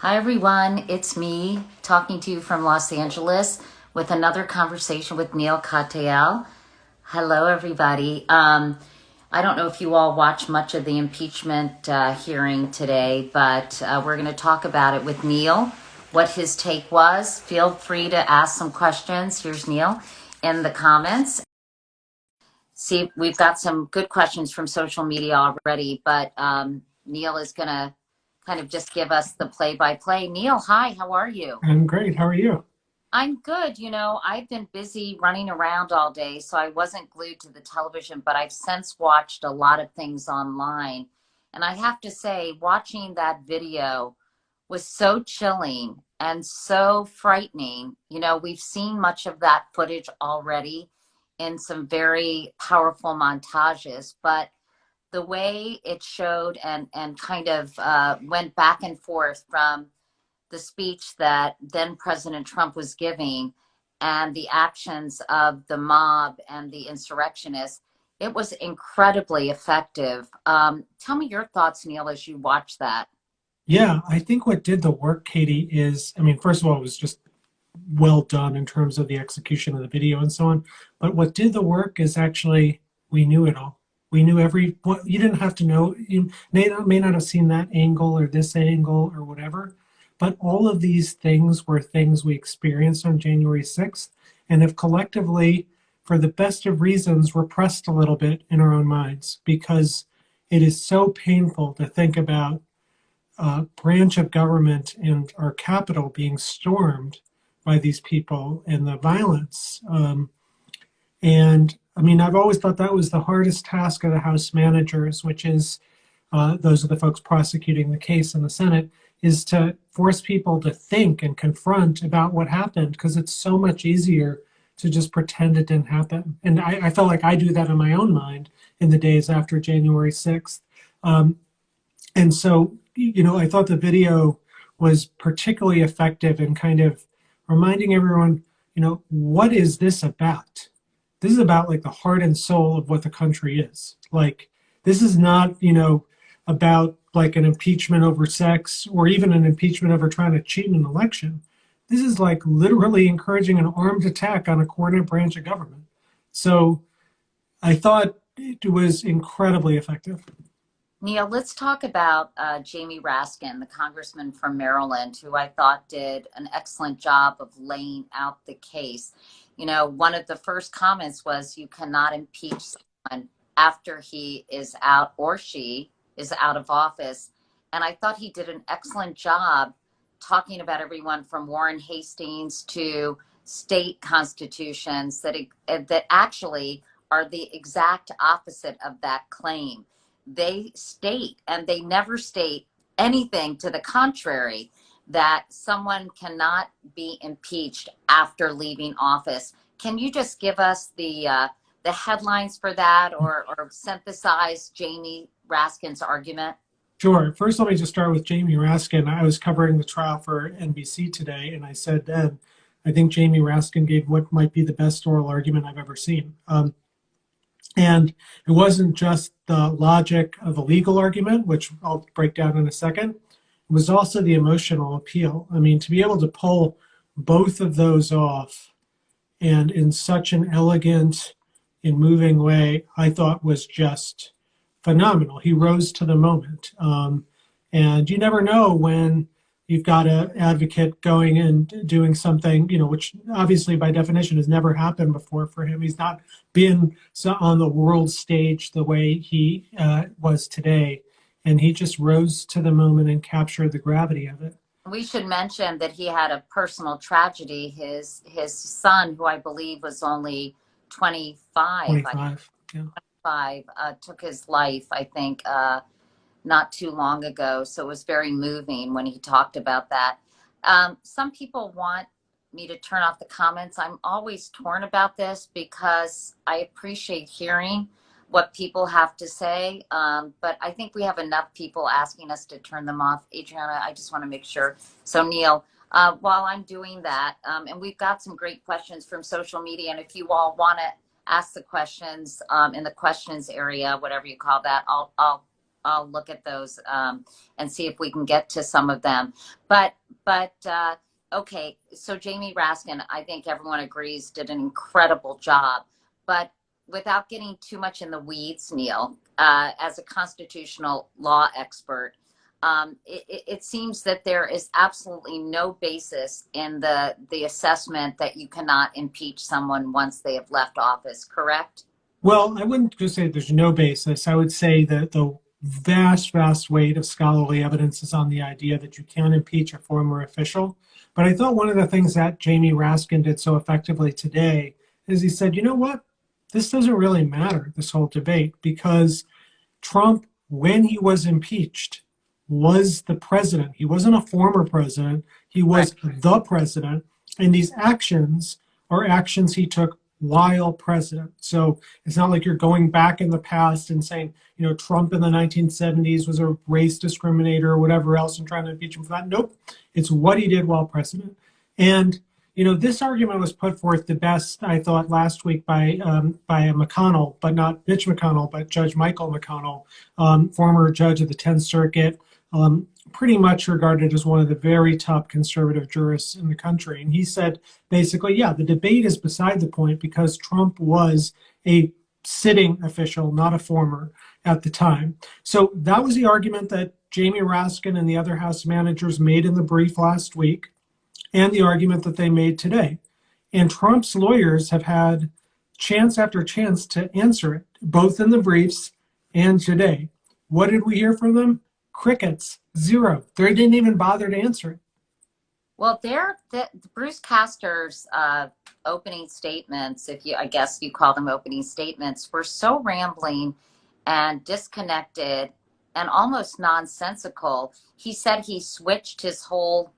Hi, everyone. It's me talking to you from Los Angeles with another conversation with Neil Katyal. Hello, everybody. I don't know if you all watched much of the impeachment hearing today, but we're going to talk about it with Neil, what his take was. Feel free to ask some questions. Here's Neil in the comments. See, we've got some good questions from social media already, but Neil is going to kind of just give us the play-by-play. Neil, hi, how are you? I'm great. How are you? I'm good. I've been busy running around all day, so I wasn't glued to the television, but I've since watched a lot of things online. And I have to say, watching that video was so chilling and so frightening. We've seen much of that footage already in some very powerful montages, but the way it showed and kind of went back and forth from the speech that then President Trump was giving and the actions of the mob and the insurrectionists, it was incredibly effective. Tell me your thoughts, Neil, as you watch that. Yeah, I think what did the work, Katie, is, first of all, it was just well done in terms of the execution of the video and so on. But what did the work is actually we knew it all. We knew what you didn't have to know. You may not have seen that angle or this angle or whatever, but all of these things were things we experienced on January 6th and have collectively, for the best of reasons, repressed a little bit in our own minds because it is so painful to think about branch of government and our capital being stormed by these people and the violence. I've always thought that was the hardest task of the House managers, which is those are the folks prosecuting the case in the Senate, is to force people to think and confront about what happened because it's so much easier to just pretend it didn't happen. And I felt like I do that in my own mind in the days after January 6th. And so, I thought the video was particularly effective in kind of reminding everyone, what is this about? This is about like the heart and soul of what the country is. Like, this is not, about like an impeachment over sex or even an impeachment over trying to cheat an election. This is like literally encouraging an armed attack on a coordinate branch of government. So I thought it was incredibly effective. Neil, let's talk about Jamie Raskin, the congressman from Maryland, who I thought did an excellent job of laying out the case. One of the first comments was you cannot impeach someone after he is out or she is out of office. And I thought he did an excellent job talking about everyone from Warren Hastings to state constitutions that actually are the exact opposite of that claim. They state, and they never state anything to the contrary, that someone cannot be impeached after leaving office. Can you just give us the headlines for that, or synthesize Jamie Raskin's argument? Sure. First, let me just start with Jamie Raskin. I was covering the trial for NBC today, and I said then, I think Jamie Raskin gave what might be the best oral argument I've ever seen. And it wasn't just the logic of a legal argument, which I'll break down in a second. It was also the emotional appeal. To be able to pull both of those off and in such an elegant and moving way, I thought was just phenomenal. He rose to the moment. And you never know when you've got an advocate going and doing something, which obviously by definition has never happened before for him. He's not been on the world stage the way he was today. And he just rose to the moment and captured the gravity of it. We should mention that he had a personal tragedy. His son, who I believe was only 25, 25. Yeah. took his life, I think, not too long ago. So it was very moving when he talked about that. Some people want me to turn off the comments. I'm always torn about this because I appreciate hearing what people have to say. But I think we have enough people asking us to turn them off. Adriana, I just want to make sure. So Neil, while I'm doing that, and we've got some great questions from social media, and if you all want to ask the questions in the questions area, whatever you call that, I'll I'll look at those and see if we can get to some of them. But okay, so Jamie Raskin, I think everyone agrees, did an incredible job. But without getting too much in the weeds, Neil, as a constitutional law expert, it seems that there is absolutely no basis in the assessment that you cannot impeach someone once they have left office, correct? Well, I wouldn't just say there's no basis. I would say that the vast weight of scholarly evidence is on the idea that you can impeach a former official. But I thought one of the things that Jamie Raskin did so effectively today is he said, you know what? This doesn't really matter, this whole debate, because Trump, when he was impeached, was the president. He wasn't a former president. He was the president. And these actions are actions he took while president. So it's not like you're going back in the past and saying, you know, Trump in the 1970s was a race discriminator or whatever else and trying to impeach him for that. Nope. It's what he did while president. And, you know, this argument was put forth the best, I thought, last week by McConnell, but not Mitch McConnell, but Judge Michael McConnell, former judge of the 10th Circuit, pretty much regarded as one of the very top conservative jurists in the country. And he said, basically, yeah, the debate is beside the point because Trump was a sitting official, not a former, at the time. So that was the argument that Jamie Raskin and the other House managers made in the brief last week, and the argument that they made today. And Trump's lawyers have had chance after chance to answer it, both in the briefs and today. What did we hear from them? Crickets, zero. They didn't even bother to answer it. Well, the Bruce Castor's opening statements, I guess you call them opening statements, were so rambling and disconnected and almost nonsensical. He said he switched his whole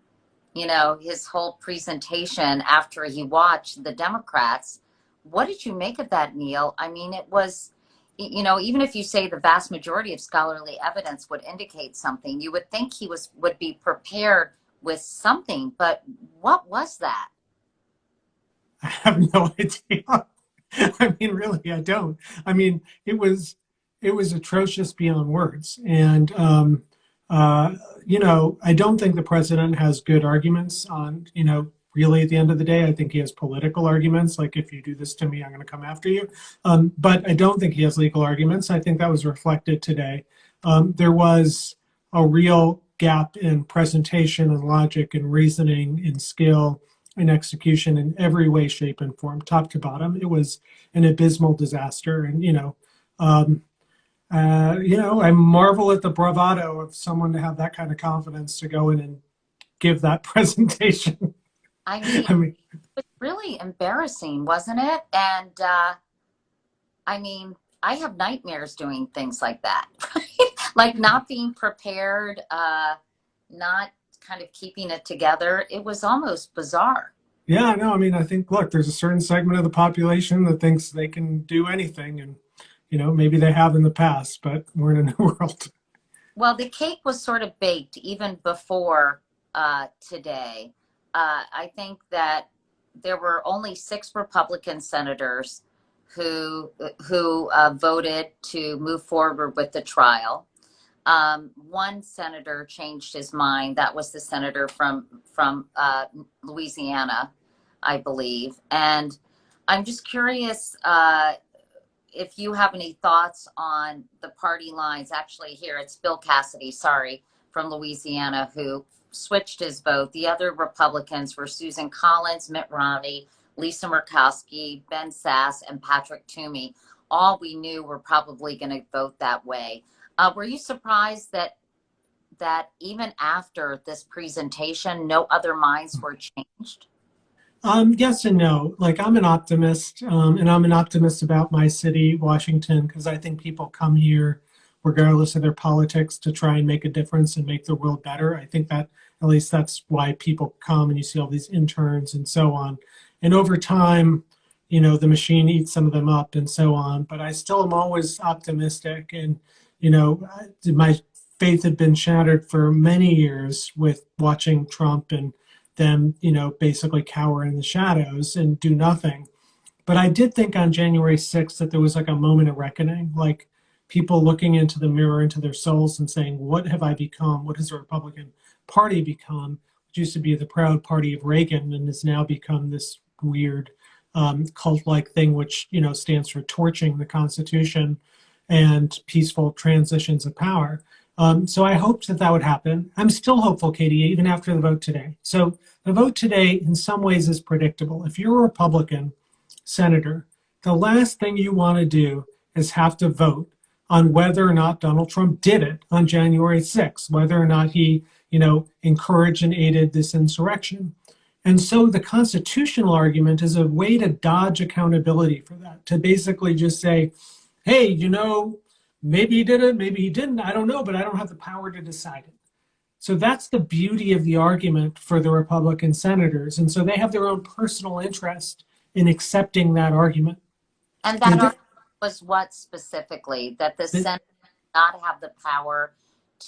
presentation after he watched the Democrats. What did you make of that, Neil? I mean, it was, you know, even if you say the vast majority of scholarly evidence would indicate something, you would think he would be prepared with something, but what was that? I have no idea. I mean, really, I don't. I mean, it was atrocious beyond words. And, you know, I don't think the president has good arguments on, you know, really at the end of the day. I think he has political arguments, like if you do this to me, I'm going to come after you. But I don't think he has legal arguments. I think that was reflected today. There was a real gap in presentation and logic and reasoning and skill and execution in every way, shape, and form, top to bottom. It was an abysmal disaster. And, you know, I marvel at the bravado of someone to have that kind of confidence to go in and give that presentation. I mean, it was really embarrassing, wasn't it? And I mean, I have nightmares doing things like that, right? Like not being prepared, not kind of keeping it together. It was almost bizarre. Yeah, no, I mean, I think, look, there's a certain segment of the population that thinks they can do anything. And, you know, maybe they have in the past, but we're in a new world. Well, the cake was sort of baked even before today. I think that there were only 6 Republican senators who voted to move forward with the trial. One senator changed his mind. That was the senator from Louisiana, I believe. And I'm just curious if you have any thoughts on the party lines. Actually, here it's Bill Cassidy, sorry, from Louisiana, who switched his vote. The other Republicans were Susan Collins, Mitt Romney, Lisa Murkowski, Ben Sass, and Patrick Toomey. All we knew were probably going to vote that way. Were you surprised that even after this presentation, no other minds were changed? Yes and no. Like, I'm an optimist, and I'm an optimist about my city, Washington, because I think people come here regardless of their politics to try and make a difference and make the world better. I think that at least that's why people come, and you see all these interns and so on. And over time, you know, the machine eats some of them up and so on. But I still am always optimistic. And, you know, my faith had been shattered for many years with watching Trump and them, you know, basically cower in the shadows and do nothing. But I did think on January 6th that there was like a moment of reckoning. Like, people looking into the mirror, into their souls and saying, what have I become? What has the Republican Party become? Which used to be the proud party of Reagan and has now become this weird cult-like thing, which, stands for torching the Constitution and peaceful transitions of power. So I hoped that would happen. I'm still hopeful, Katie, even after the vote today. So the vote today, in some ways, is predictable. If you're a Republican senator, the last thing you want to do is have to vote on whether or not Donald Trump did it on January 6th, whether or not he, encouraged and aided this insurrection. And so the constitutional argument is a way to dodge accountability for that, to basically just say, hey, maybe he did it, maybe he didn't, I don't know, but I don't have the power to decide it. So that's the beauty of the argument for the Republican senators. And so they have their own personal interest in accepting that argument. And that argument was what specifically? That the Senate did not have the power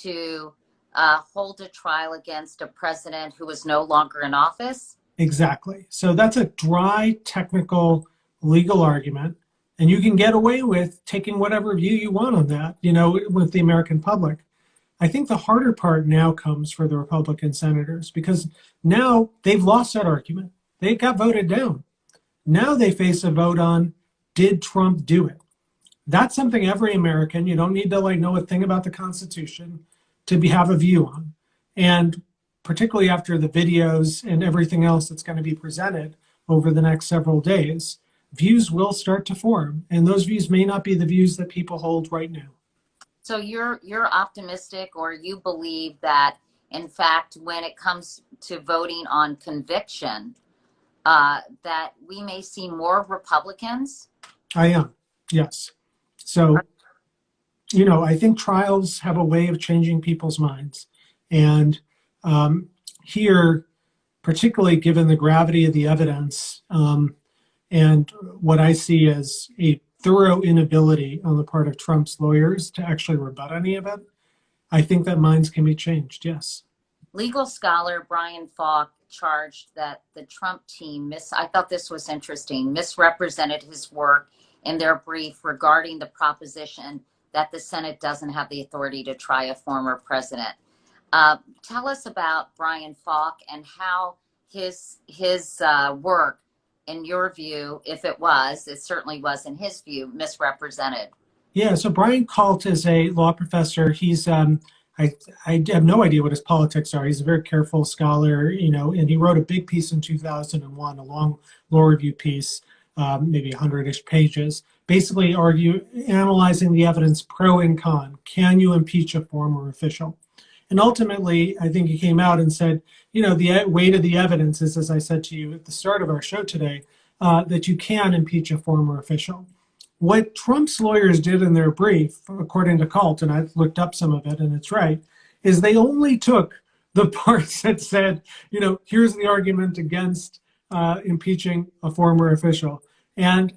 to hold a trial against a president who was no longer in office? Exactly. So that's a dry, technical, legal argument. And you can get away with taking whatever view you want on that, with the American public. I think the harder part now comes for the Republican senators, because now they've lost that argument. They got voted down. Now they face a vote on, did Trump do it? That's something every American, you don't need to know a thing about the Constitution to have a view on. And particularly after the videos and everything else that's going to be presented over the next several days, views will start to form. And those views may not be the views that people hold right now. So you're optimistic, or you believe that, in fact, when it comes to voting on conviction, that we may see more Republicans? I am, yes. So, I think trials have a way of changing people's minds. And here, particularly given the gravity of the evidence and what I see as a thorough inability on the part of Trump's lawyers to actually rebut any of it, I think that minds can be changed, yes. Legal scholar Brian Faull charged that the Trump team I thought this was interesting, misrepresented his work in their brief regarding the proposition that the Senate doesn't have the authority to try a former president. Tell us about Brian Faull and how his work, in your view, if it certainly was in his view, misrepresented. Yeah, so Brian Kalt is a law professor. He's, I have no idea what his politics are. He's a very careful scholar, and he wrote a big piece in 2001, a long law review piece, maybe 100-ish pages, basically analyzing the evidence pro and con. Can you impeach a former official? And ultimately, I think he came out and said, the weight of the evidence is, as I said to you at the start of our show today, that you can impeach a former official. What Trump's lawyers did in their brief, according to Kalt, and I've looked up some of it and it's right, is they only took the parts that said, here's the argument against impeaching a former official, and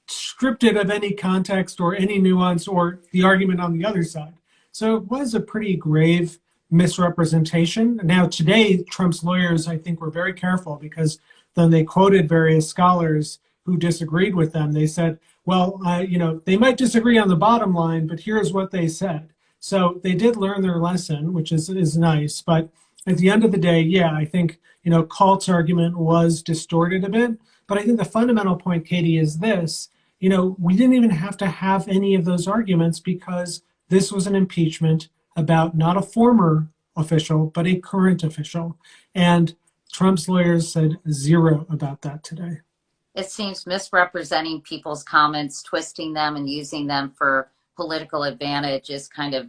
stripped it of any context or any nuance or the argument on the other side. So it was a pretty grave misrepresentation. Now, today, Trump's lawyers, I think, were very careful, because then they quoted various scholars who disagreed with them. They said, well, they might disagree on the bottom line, but here's what they said. So they did learn their lesson, which is nice. But at the end of the day, yeah, I think, Kalt's argument was distorted a bit. But I think the fundamental point, Katie, is this. We didn't even have to have any of those arguments, because this was an impeachment about not a former official, but a current official. And Trump's lawyers said zero about that today. It seems misrepresenting people's comments, twisting them and using them for political advantage is kind of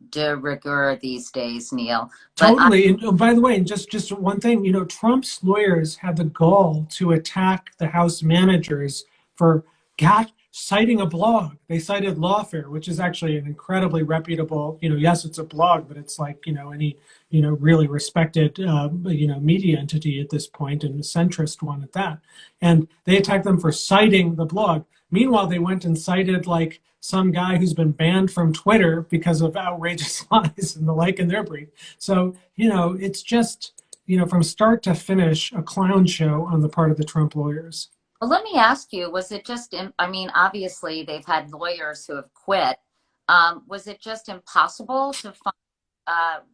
de rigueur these days, Neil. Totally. And by the way, and just one thing, Trump's lawyers had the gall to attack the House managers for citing a blog. They cited Lawfare, which is actually an incredibly reputable, yes, it's a blog, but it's like, any, really respected, media entity at this point, and a centrist one at that. And they attacked them for citing the blog. Meanwhile, they went and cited some guy who's been banned from Twitter because of outrageous lies and the like in their brief. So, it's just, from start to finish, a clown show on the part of the Trump lawyers. Well, let me ask you, was it just, obviously they've had lawyers who have quit Was it just impossible to find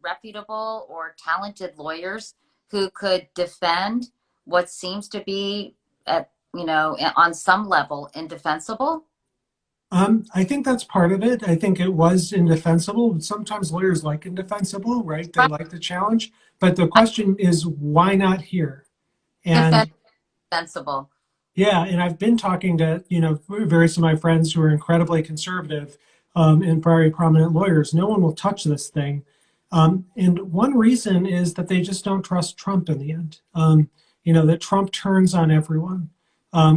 reputable or talented lawyers who could defend what seems to be at, on some level indefensible? I think that's part of it. I think it was indefensible. Sometimes lawyers like indefensible, right? They Right. like the challenge. But the question is, why not here? And Defensible. yeah, and I've been talking to, various of my friends who are incredibly conservative and very prominent lawyers. No one will touch this thing. And one reason is that they just don't trust Trump in the end. That Trump turns on everyone.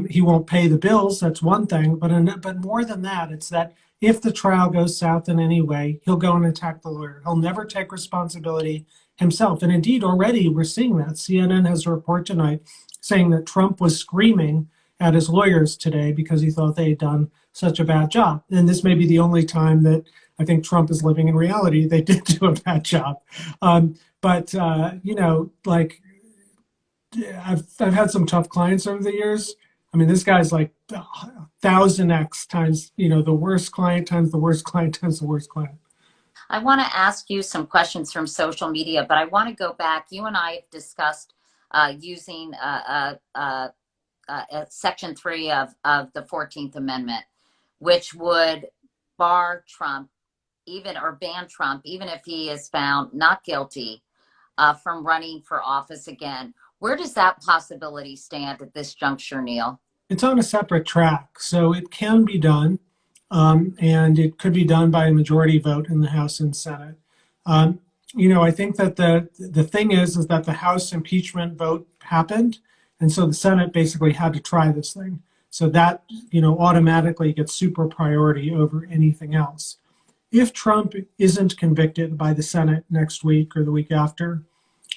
He won't pay the bills, that's one thing. But more than that, it's that if the trial goes south in any way, he'll go and attack the lawyer. He'll never take responsibility himself. And indeed, already we're seeing that. CNN has a report tonight saying that Trump was screaming at his lawyers today because he thought they had done such a bad job. And this may be the only time that I think Trump is living in reality. They did do a bad job. Like I've had some tough clients over the years. I mean, this guy's like 1,000x times, the worst client times the worst client times the worst client. I want to ask you some questions from social media, but I want to go back. You and I have discussed using Section 3 of the 14th Amendment, which would bar Trump, or ban Trump, even if he is found not guilty, from running for office again. Where does that possibility stand at this juncture, Neil? It's on a separate track, so it can be done, and it could be done by a majority vote in the House and Senate. I think that the thing is that the House impeachment vote happened, and so the Senate basically had to try this thing. So that, automatically gets super priority over anything else. If Trump isn't convicted by the Senate next week or the week after,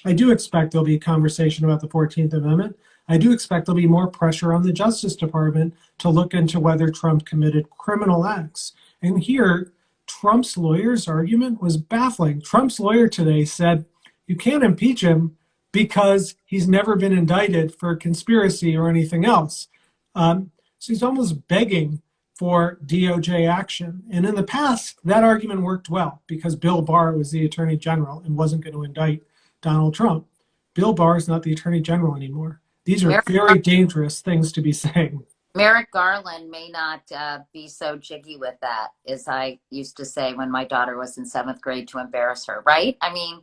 I do expect there'll be a conversation about the 14th Amendment. I do expect there'll be more pressure on the Justice Department to look into whether Trump committed criminal acts. And here, Trump's lawyer's argument was baffling. Trump's lawyer today said, you can't impeach him because he's never been indicted for conspiracy or anything else. So he's almost begging for DOJ action. And in the past, that argument worked well because Bill Barr was the attorney general and wasn't going to indict Donald Trump. Bill Barr is not the attorney general anymore. These are very dangerous things to be saying. Merrick Garland may not be so jiggy with that, as I used to say when my daughter was in 7th grade to embarrass her, right? I mean,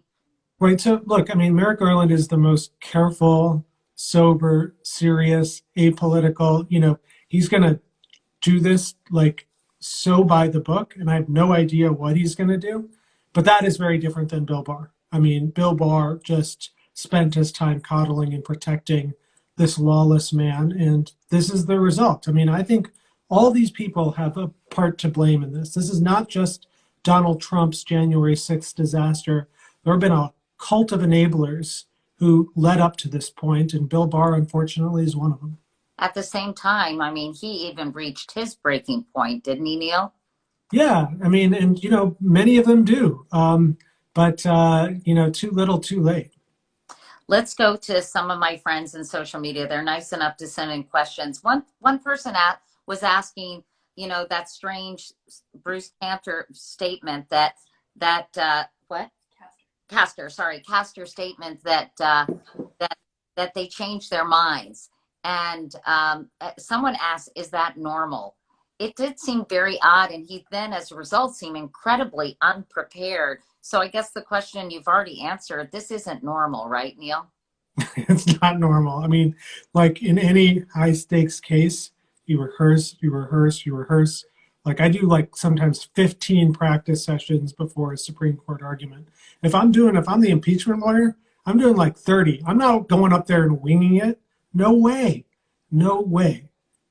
right. So look, Merrick Garland is the most careful, sober, serious, apolitical. He's going to do this like so by the book, and I have no idea what he's going to do. But that is very different than Bill Barr. Bill Barr just spent his time coddling and protecting this lawless man, and this is the result. I think all these people have a part to blame in this. This is not just Donald Trump's January 6th disaster. There have been a cult of enablers who led up to this point, and Bill Barr, unfortunately, is one of them. At the same time, he even reached his breaking point, didn't he, Neil? Yeah, and many of them do, but too little, too late. Let's go to some of my friends in social media. They're nice enough to send in questions. One person was asking, that strange Bruce Castor statement that what? Castor statement that they changed their minds. And someone asked, is that normal? It did seem very odd, and he then, as a result, seemed incredibly unprepared. So I guess the question you've already answered, this isn't normal, right, Neil? It's not normal. Like in any high stakes case, you rehearse. Like I do sometimes 15 practice sessions before a Supreme Court argument. If I'm the impeachment lawyer, I'm doing like 30. I'm not going up there and winging it. No way.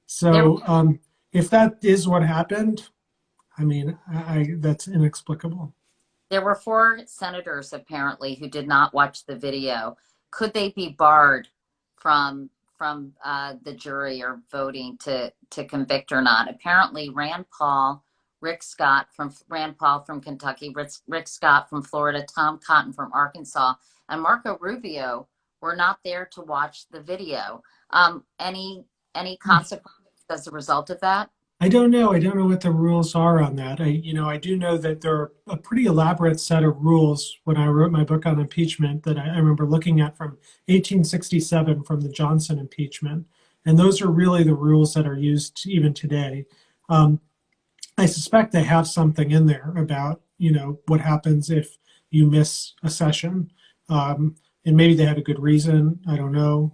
So if that is what happened, that's inexplicable. There were 4 senators apparently who did not watch the video. Could they be barred from the jury or voting to convict or not? Apparently, Rand Paul from Kentucky, Rick Scott from Florida, Tom Cotton from Arkansas, and Marco Rubio were not there to watch the video. Any consequences as a result of that? I don't know. I don't know what the rules are on that. I do know that there are a pretty elaborate set of rules when I wrote my book on impeachment that I remember looking at from 1867 from the Johnson impeachment. And those are really the rules that are used even today. Um, I suspect they have something in there about, what happens if you miss a session. And maybe they had a good reason. I don't know.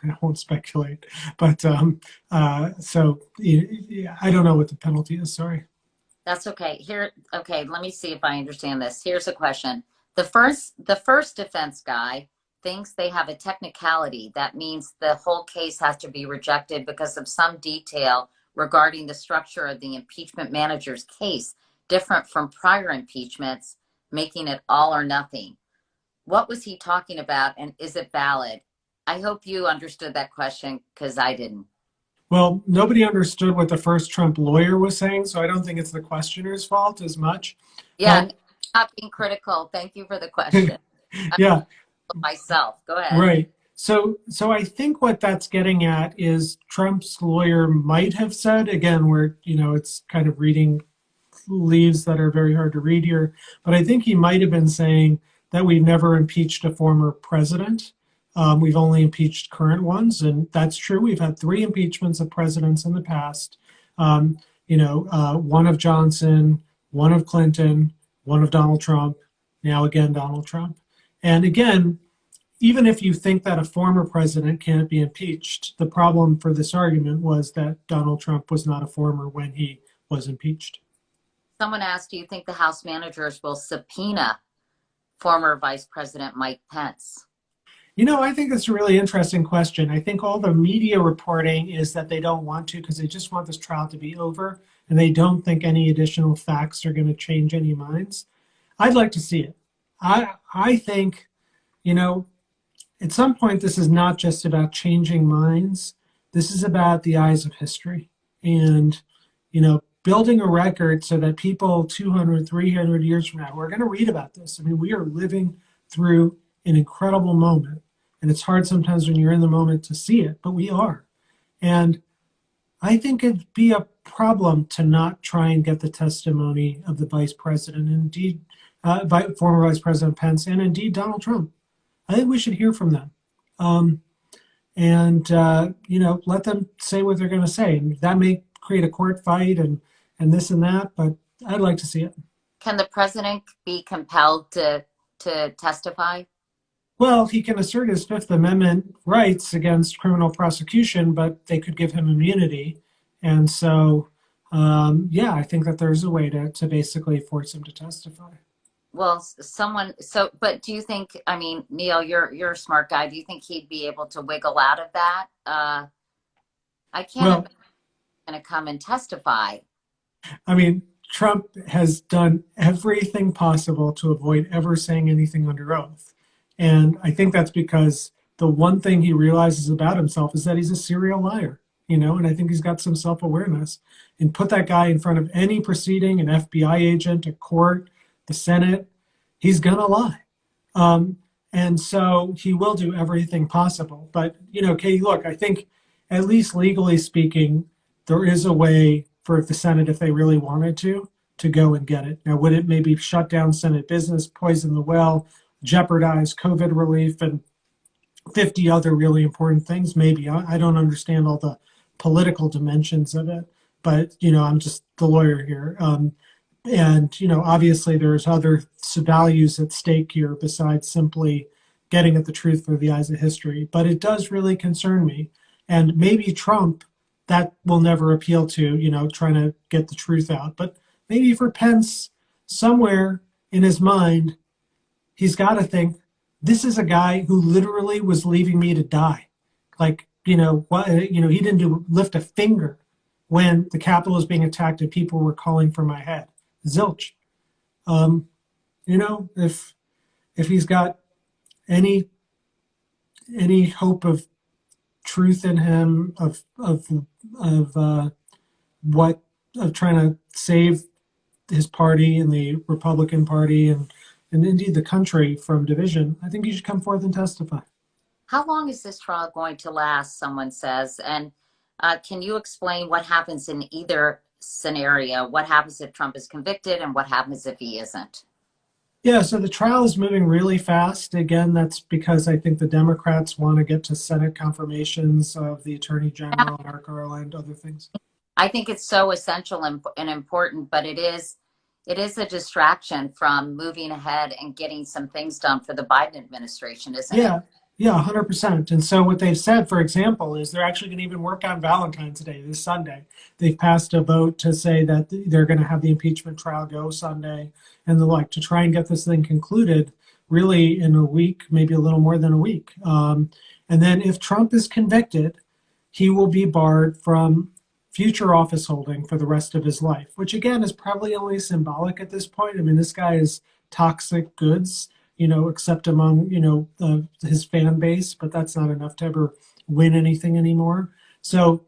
I won't speculate. But so I don't know what the penalty is. Sorry. That's okay. Okay, let me see if I understand this. Here's a question. The first defense guy thinks they have a technicality. That means the whole case has to be rejected because of some detail regarding the structure of the impeachment manager's case, different from prior impeachments, making it all or nothing. What was he talking about, and is it valid? I hope you understood that question because I didn't. Well, nobody understood what the first Trump lawyer was saying, so I don't think it's the questioner's fault as much. Yeah, But not being critical. Thank you for the question. I'm yeah, myself. Go ahead. right. So I think what that's getting at is Trump's lawyer might have said, again, where, it's kind of reading leaves that are very hard to read here, but I think he might have been saying that we've never impeached a former president. We've only impeached current ones, and that's true. We've had three impeachments of presidents in the past. One of Johnson, one of Clinton, one of Donald Trump, now again Donald Trump. And again, even if you think that a former president can't be impeached, the problem for this argument was that Donald Trump was not a former when he was impeached. Someone asked, do you think the House managers will subpoena former Vice President Mike Pence? I think that's a really interesting question. I think all the media reporting is that they don't want to because they just want this trial to be over and they don't think any additional facts are going to change any minds. I'd like to see it. I think, at some point, this is not just about changing minds. This is about the eyes of history and, building a record so that people 200, 300 years from now, we're going to read about this. I mean, we are living through an incredible moment. And it's hard sometimes when you're in the moment to see it, but we are. And I think it'd be a problem to not try and get the testimony of the vice president, and indeed, former Vice President Pence, and indeed Donald Trump. I think we should hear from them. Let them say what they're going to say. And that may create a court fight and this and that, but I'd like to see it. Can the president be compelled to testify? Well, he can assert his Fifth Amendment rights against criminal prosecution, but they could give him immunity. And so, I think that there's a way to basically force him to testify. Well, but do you think, I mean, Neil, you're a smart guy. Do you think he'd be able to wiggle out of that? I can't Well, imagine he's going to come and testify. I mean, Trump has done everything possible to avoid ever saying anything under oath. And I think that's because the one thing he realizes about himself is that he's a serial liar, and I think he's got some self-awareness. And put that guy in front of any proceeding, an FBI agent, a court, the Senate, he's going to lie. And so he will do everything possible. But, Katie, look, I think at least legally speaking, there is a way for the Senate, if they really wanted to go and get it. Now, would it maybe shut down Senate business, poison the well, jeopardize COVID relief, and 50 other really important things? Maybe. I don't understand all the political dimensions of it, but, I'm just the lawyer here. Obviously there's other values at stake here besides simply getting at the truth through the eyes of history. But it does really concern me. And maybe Trump, that will never appeal to, trying to get the truth out. But maybe for Pence, somewhere in his mind, he's got to think, this is a guy who literally was leaving me to die. Like, he didn't lift a finger when the Capitol was being attacked and people were calling for my head. Zilch. If he's got any hope of truth in him, of trying to save his party and the Republican Party and indeed the country from division, I think he should come forth and testify. How long is this trial going to last, someone says? And Can you explain what happens in either scenario? What happens if Trump is convicted and what happens if he isn't? Yeah, so the trial is moving really fast. Again, that's because I think the Democrats want to get to Senate confirmations of the Attorney General, Merrick Garland, other things. I think it's so essential and important, but it is a distraction from moving ahead and getting some things done for the Biden administration, isn't it? Yeah, yeah, 100%. And so what they've said, for example, is they're actually going to even work on Valentine's Day this Sunday. They've passed a vote to say that they're going to have the impeachment trial go Sunday and the like to try and get this thing concluded really in a week, maybe a little more than a week. And then if Trump is convicted, he will be barred from future office holding for the rest of his life, which again is probably only symbolic at this point. I mean, this guy is toxic goods, except among, his fan base, but that's not enough to ever win anything anymore. So,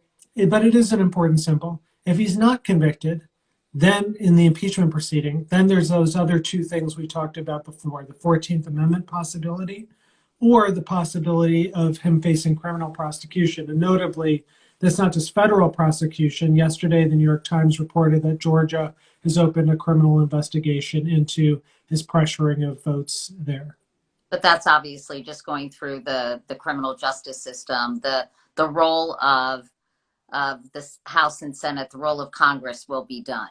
but it is an important symbol. If he's not convicted, then in the impeachment proceeding, then there's those other two things we talked about before, the 14th Amendment possibility or the possibility of him facing criminal prosecution. And notably, that's not just federal prosecution. Yesterday, the New York Times reported that Georgia has opened a criminal investigation into his pressuring of votes there. But that's obviously just going through the criminal justice system. The role of the House and Senate, the role of Congress will be done.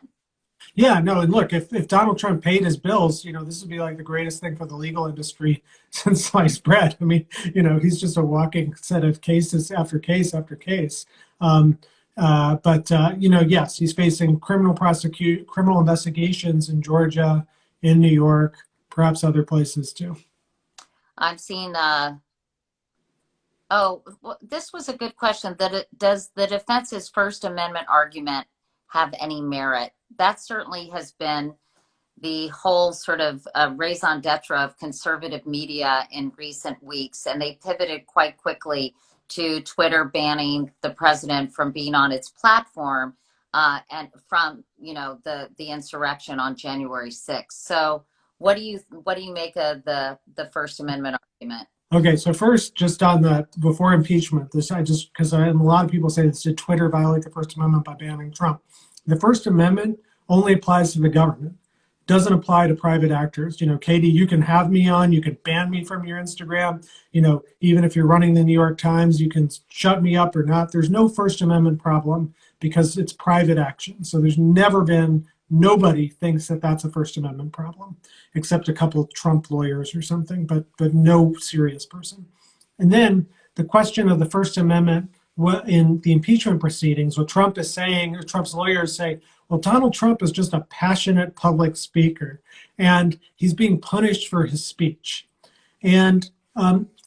Yeah, no, and look, if Donald Trump paid his bills, this would be like the greatest thing for the legal industry since sliced bread. I mean, he's just a walking set of cases after case after case. Yes, he's facing criminal investigations in Georgia, in New York, perhaps other places too. I've seen. Oh, well, this was a good question. Does the defense's First Amendment argument have any merit? That certainly has been the whole sort of raison d'etre of conservative media in recent weeks, and they pivoted quite quickly to Twitter banning the president from being on its platform and from the insurrection on January 6th. So what do you make of the First Amendment argument? Okay, so first, just on the before impeachment, because a lot of people say this, did Twitter violate the First Amendment by banning Trump? The First Amendment only applies to the government, doesn't apply to private actors. Katie, you can have me on, you can ban me from your Instagram. Even if you're running the New York Times, you can shut me up or not. There's no First Amendment problem because it's private action. So there's never been, nobody thinks that that's a First Amendment problem, except a couple of Trump lawyers or something, but no serious person. And then the question of the First Amendment in the impeachment proceedings, what Trump is saying, or Trump's lawyers say, well, Donald Trump is just a passionate public speaker, and he's being punished for his speech. And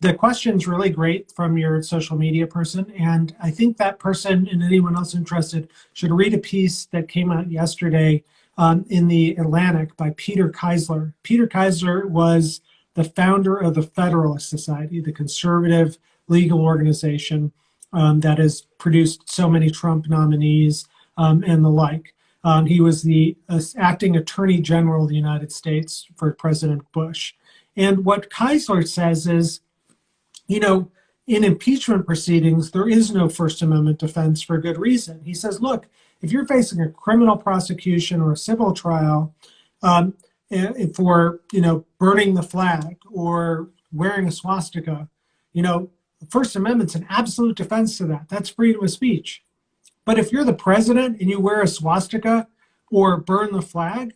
the question's really great from your social media person, and I think that person and anyone else interested should read a piece that came out yesterday in the Atlantic by Peter Keisler. Peter Keisler was the founder of the Federalist Society, the conservative legal organization that has produced so many Trump nominees and the like. He was the acting Attorney General of the United States for President Bush. And what Keisler says is, in impeachment proceedings, there is no First Amendment defense for good reason. He says, look, if you're facing a criminal prosecution or a civil trial for, burning the flag or wearing a swastika, the First Amendment's an absolute defense to that. That's freedom of speech. But if you're the president and you wear a swastika or burn the flag,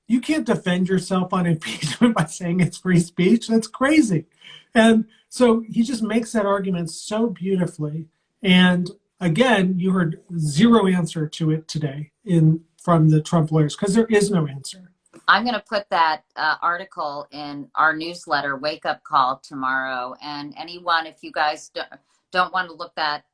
you can't defend yourself on impeachment by saying it's free speech. That's crazy. And so he just makes that argument so beautifully. And again, you heard zero answer to it today from the Trump lawyers, because there is no answer. I'm going to put that article in our newsletter, Wake Up Call, tomorrow. And anyone, if you guys don't want to look that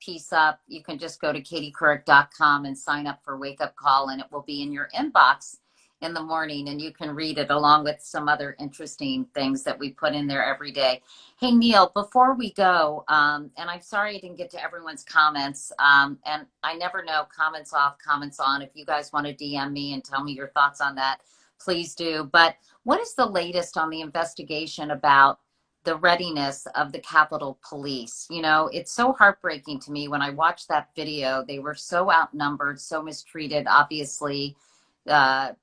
piece up, you can just go to katycouric.com and sign up for Wake Up Call, and it will be in your inbox in the morning, and you can read it along with some other interesting things that we put in there every day. Hey, Neil, before we go, and I'm sorry I didn't get to everyone's comments, and I never know, comments off, comments on. If you guys want to DM me and tell me your thoughts on that, please do. But what is the latest on the investigation about the readiness of the Capitol Police. You know, it's so heartbreaking to me when I watch that video. They were so outnumbered, so mistreated. Obviously,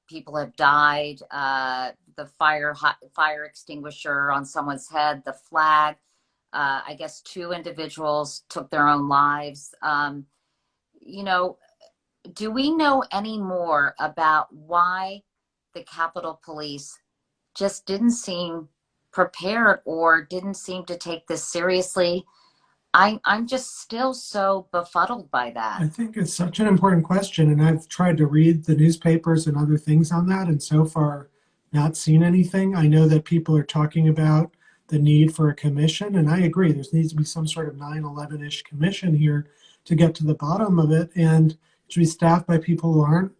people have died. The fire extinguisher on someone's head, the flag. I guess 2 individuals took their own lives. You know, do we know any more about why the Capitol Police just didn't seem prepared or didn't seem to take this seriously? I'm just still so befuddled by that. I think it's such an important question, and I've tried to read the newspapers and other things on that, and so far not seen anything. I know that people are talking about the need for a commission, and I agree. There needs to be some sort of 9/11-ish commission here to get to the bottom of it, and it should be staffed by people who aren't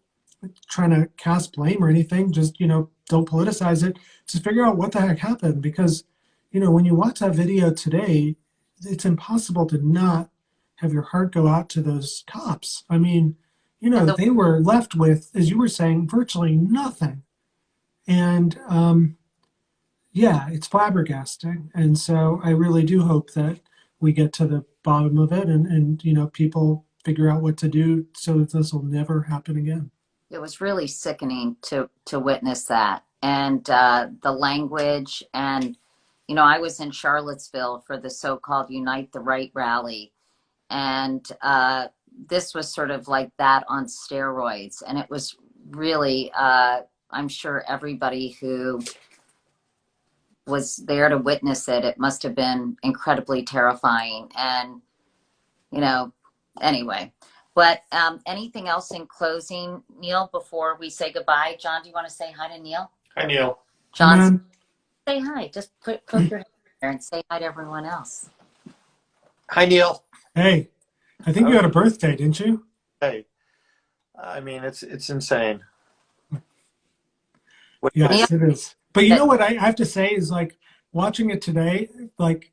trying to cast blame or anything. Just, don't politicize it. Just figure out what the heck happened, because, when you watch that video today, it's impossible to not have your heart go out to those cops. I mean, they were left with, as you were saying, virtually nothing. And yeah, it's flabbergasting. And so I really do hope that we get to the bottom of it and people figure out what to do so that this will never happen again. It was really sickening to witness that. And the language, and I was in Charlottesville for the so-called Unite the Right rally, and this was sort of like that on steroids. And it was really, I'm sure everybody who was there to witness it, it must have been incredibly terrifying. And, anyway. But anything else in closing, Neil, before we say goodbye? John, do you want to say hi to Neil? Hi, Neil. John, say hi. Just put your hand there and say hi to everyone else. Hi, Neil. Hey, I think you had a birthday, didn't you? Hey, I mean, it's insane. Yes, it is. But you know what I have to say is, like, watching it today, like,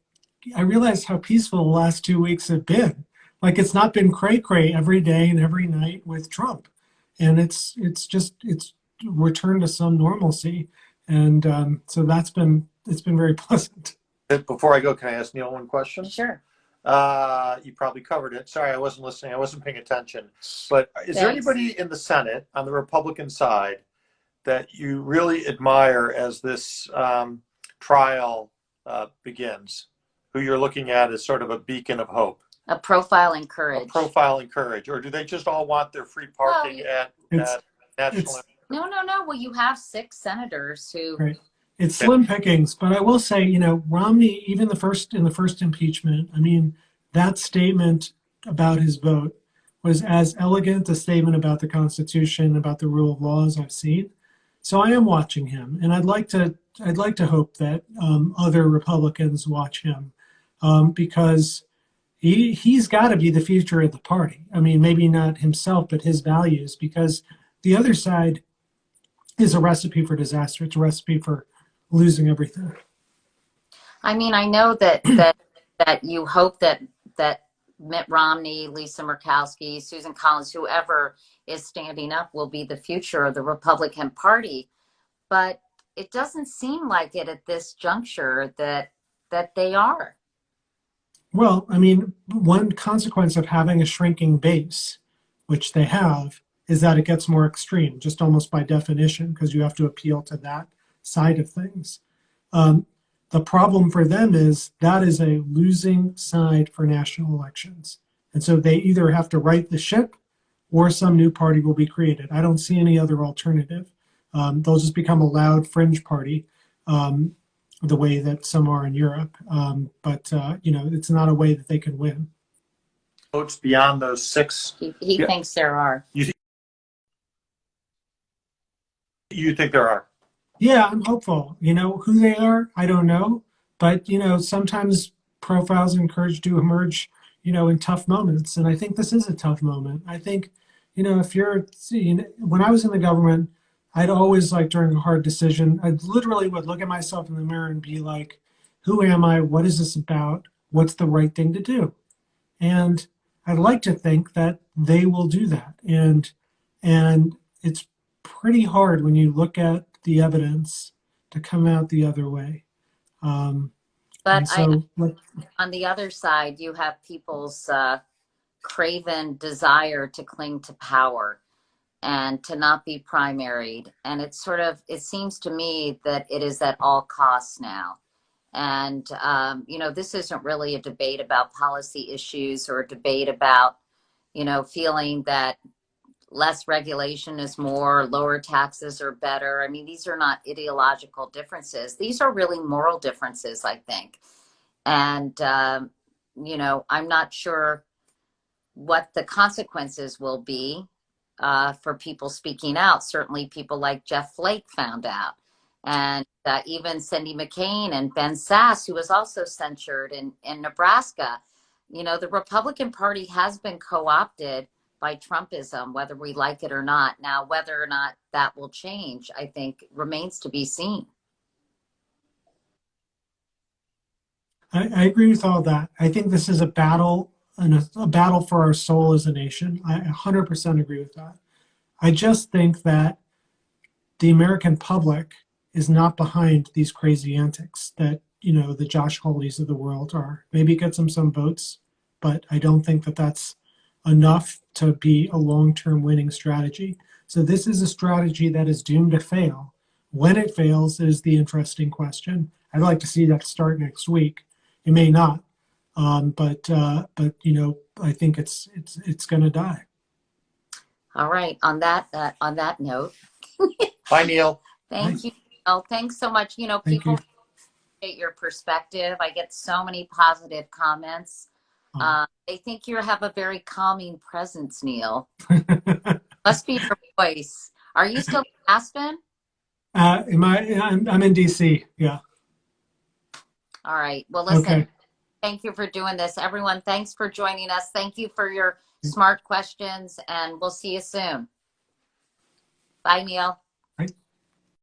I realized how peaceful the last 2 weeks have been. Like, it's not been cray-cray every day and every night with Trump. And it's returned to some normalcy. And so it's been very pleasant. Before I go, can I ask Neil one question? Sure. You probably covered it. Sorry, I wasn't listening. I wasn't paying attention. But is there anybody in the Senate on the Republican side that you really admire as this trial begins, who you're looking at as sort of a beacon of hope? A profile in courage. A profile in courage. Or do they just all want their free parking at national? No. Well, you have 6 senators who. Right. It's slim pickings, but I will say, Romney, even in the first impeachment, I mean, that statement about his vote was as elegant a statement about the Constitution, about the rule of law as I've seen. So I am watching him, and I'd like to hope that other Republicans watch him, because he's got to be the future of the party. I mean, maybe not himself, but his values, because the other side is a recipe for disaster. It's a recipe for losing everything. I mean, I know that you hope that Mitt Romney, Lisa Murkowski, Susan Collins, whoever is standing up will be the future of the Republican Party, but it doesn't seem like it at this juncture that they are. Well, I mean, one consequence of having a shrinking base, which they have, is that it gets more extreme, just almost by definition, because you have to appeal to that side of things. The problem for them is that is a losing side for national elections. And so they either have to right the ship or some new party will be created. I don't see any other alternative. They'll just become a loud fringe party, the way that some are in Europe. But it's not a way that they can win. Votes beyond those 6? He thinks there are. You think there are? Yeah, I'm hopeful. Who they are, I don't know. But, sometimes profiles encourage to emerge, in tough moments. And I think this is a tough moment. I think, if you're, when I was in the government, I'd always, like, during a hard decision, I literally would look at myself in the mirror and be like, who am I? What is this about? What's the right thing to do? And I'd like to think that they will do that. And it's pretty hard when you look at the evidence to come out the other way. But And so, on the other side, you have people's craven desire to cling to power and to not be primaried. And it's sort of, it seems to me that it is at all costs now. And, you know, this isn't really a debate about policy issues or a debate about, you know, feeling that less regulation is more, lower taxes are better. I mean, these are not ideological differences. These are really moral differences, I think. And, you know, I'm not sure what the consequences will be for people speaking out. Certainly people like Jeff Flake found out. And even Cindy McCain and Ben Sass, who was also censured in Nebraska. You know, the Republican Party has been co-opted by Trumpism, whether we like it or not. Now, whether or not that will change, I think, remains to be seen. I agree with all that. I think this is a battle, and a battle for our soul as a nation. I 100% agree with that. I just think that the American public is not behind these crazy antics that, you know, the Josh Hawleys of the world are. Maybe it gets them some votes, but I don't think that that's enough to be a long-term winning strategy. So this is a strategy that is doomed to fail. When it fails is the interesting question. I'd like to see that start next week. It may not, but you know, I think it's going to die. All right. On that note. Bye, Neil. Thank you. Neil. Thanks so much. You know, people appreciate your perspective. I get so many positive comments. They think you have a very calming presence, Neil. Must be your voice. Are you still in Aspen? I'm in DC. Yeah. All right. Well, listen, okay. Thank you for doing this. Everyone, thanks for joining us. Thank you for your smart questions, and we'll see you soon. Bye, Neil.